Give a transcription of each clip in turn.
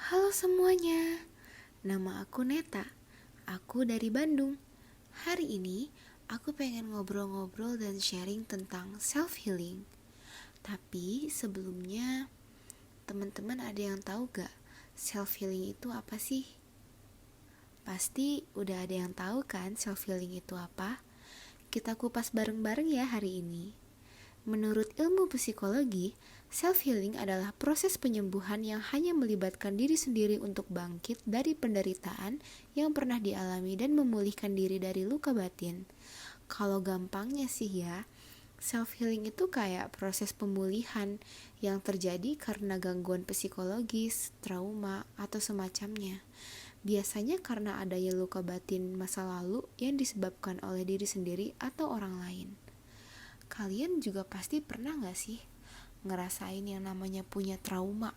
Halo semuanya, nama aku Neta. Aku dari Bandung. Hari ini aku pengen ngobrol-ngobrol dan sharing tentang self-healing. Tapi sebelumnya, teman-teman ada yang tahu gak self-healing itu apa sih? Pasti udah ada yang tahu kan self-healing itu apa? Kita kupas bareng-bareng ya hari ini. Menurut ilmu psikologi, self-healing adalah proses penyembuhan yang hanya melibatkan diri sendiri untuk bangkit dari penderitaan yang pernah dialami dan memulihkan diri dari luka batin. Kalau gampangnya sih ya, self-healing itu kayak proses pemulihan yang terjadi karena gangguan psikologis, trauma, atau semacamnya. Biasanya karena adanya luka batin masa lalu yang disebabkan oleh diri sendiri atau orang lain. Kalian juga pasti pernah gak sih ngerasain yang namanya punya trauma?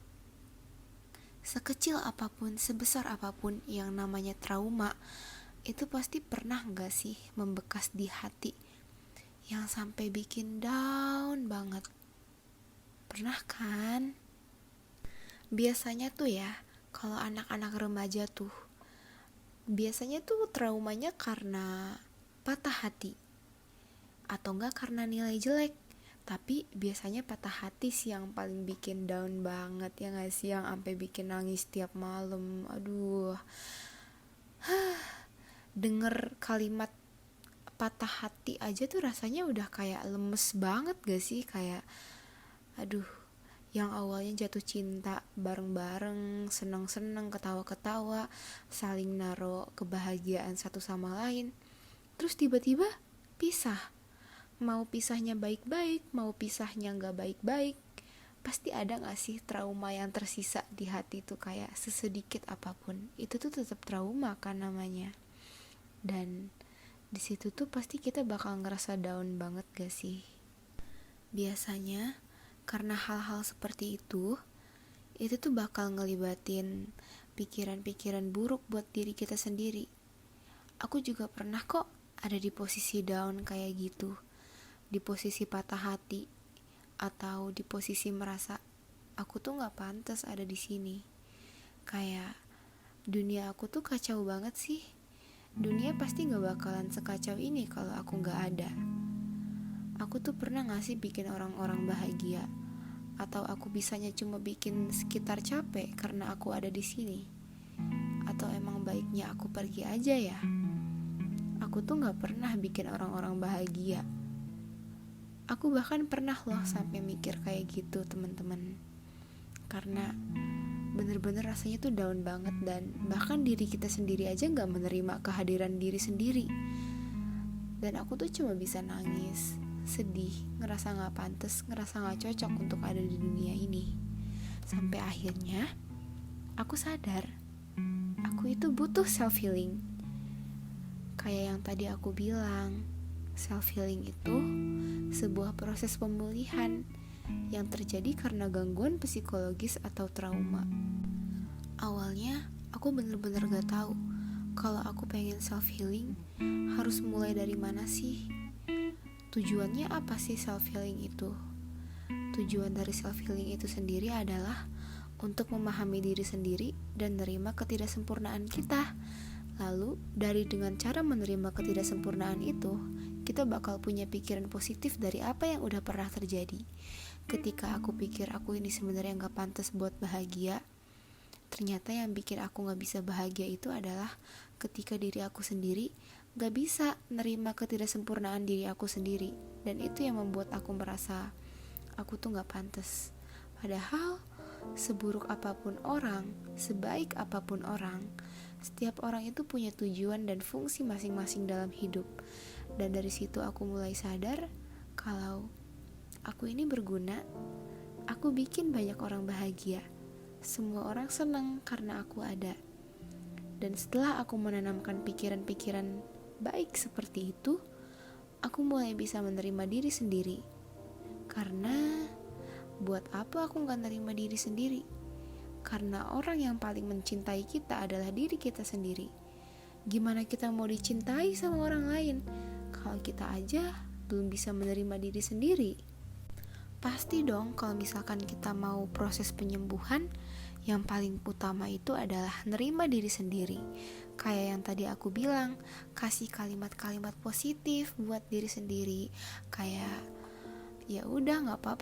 Sekecil apapun, sebesar apapun yang namanya trauma, itu pasti pernah gak sih membekas di hati, yang sampai bikin down banget? Pernah kan? Biasanya tuh ya, kalau anak-anak remaja tuh, biasanya tuh traumanya karena patah hati, atau enggak karena nilai jelek. Tapi biasanya patah hati sih yang paling bikin down banget, ya gak sih? Yang sampai bikin nangis tiap malam. Aduh, denger kalimat patah hati aja tuh rasanya udah kayak lemes banget gak sih? Kayak aduh, yang awalnya jatuh cinta bareng-bareng, seneng-seneng, ketawa-ketawa, saling naro kebahagiaan satu sama lain, terus tiba-tiba pisah. Mau pisahnya baik-baik, mau pisahnya gak baik-baik, pasti ada gak sih trauma yang tersisa di hati tuh, kayak sesedikit apapun itu tuh tetap trauma kan namanya. Dan di situ tuh pasti kita bakal ngerasa down banget gak sih? Biasanya karena hal-hal seperti itu tuh bakal ngelibatin pikiran-pikiran buruk buat diri kita sendiri. Aku juga pernah kok ada di posisi down kayak gitu, di posisi patah hati, atau di posisi merasa aku tuh nggak pantas ada di sini. Kayak dunia aku tuh kacau banget sih. Dunia pasti nggak bakalan sekacau ini kalau aku nggak ada. Aku tuh pernah nggak sih bikin orang-orang bahagia? Atau aku bisanya cuma bikin sekitar capek karena aku ada di sini? Atau emang baiknya aku pergi aja ya? Aku tuh nggak pernah bikin orang-orang bahagia. Aku bahkan pernah loh sampai mikir kayak gitu, teman-teman. Karena bener-bener rasanya tuh down banget, dan bahkan diri kita sendiri aja gak menerima kehadiran diri sendiri. Dan aku tuh cuma bisa nangis, sedih, ngerasa gak pantas, ngerasa gak cocok untuk ada di dunia ini. Sampai akhirnya aku sadar, aku itu butuh self-healing. Kayak yang tadi aku bilang, self-healing itu sebuah proses pemulihan yang terjadi karena gangguan psikologis atau trauma. Awalnya aku bener-bener gak tahu kalau aku pengen self-healing harus mulai dari mana sih. Tujuannya apa sih self-healing itu? Tujuan dari self-healing itu sendiri adalah untuk memahami diri sendiri dan menerima ketidaksempurnaan kita. Lalu dengan cara menerima ketidaksempurnaan itu, kita bakal punya pikiran positif dari apa yang udah pernah terjadi. Ketika aku pikir aku ini sebenarnya gak pantas buat bahagia, ternyata yang bikin aku gak bisa bahagia itu adalah ketika diri aku sendiri gak bisa nerima ketidaksempurnaan diri aku sendiri. Dan itu yang membuat aku merasa aku tuh gak pantas. Padahal seburuk apapun orang, sebaik apapun orang, setiap orang itu punya tujuan dan fungsi masing-masing dalam hidup. Dan dari situ aku mulai sadar kalau aku ini berguna. Aku bikin banyak orang bahagia. Semua orang senang karena aku ada. Dan setelah aku menanamkan pikiran-pikiran baik seperti itu, aku mulai bisa menerima diri sendiri. Karena buat apa aku gak nerima diri sendiri? Karena orang yang paling mencintai kita adalah diri kita sendiri. Gimana kita mau dicintai sama orang lain kalau kita aja belum bisa menerima diri sendiri? Pasti dong kalau misalkan kita mau proses penyembuhan, yang paling utama itu adalah nerima diri sendiri. Kayak yang tadi aku bilang, kasih kalimat-kalimat positif buat diri sendiri. Kayak ya udah nggak apa-apa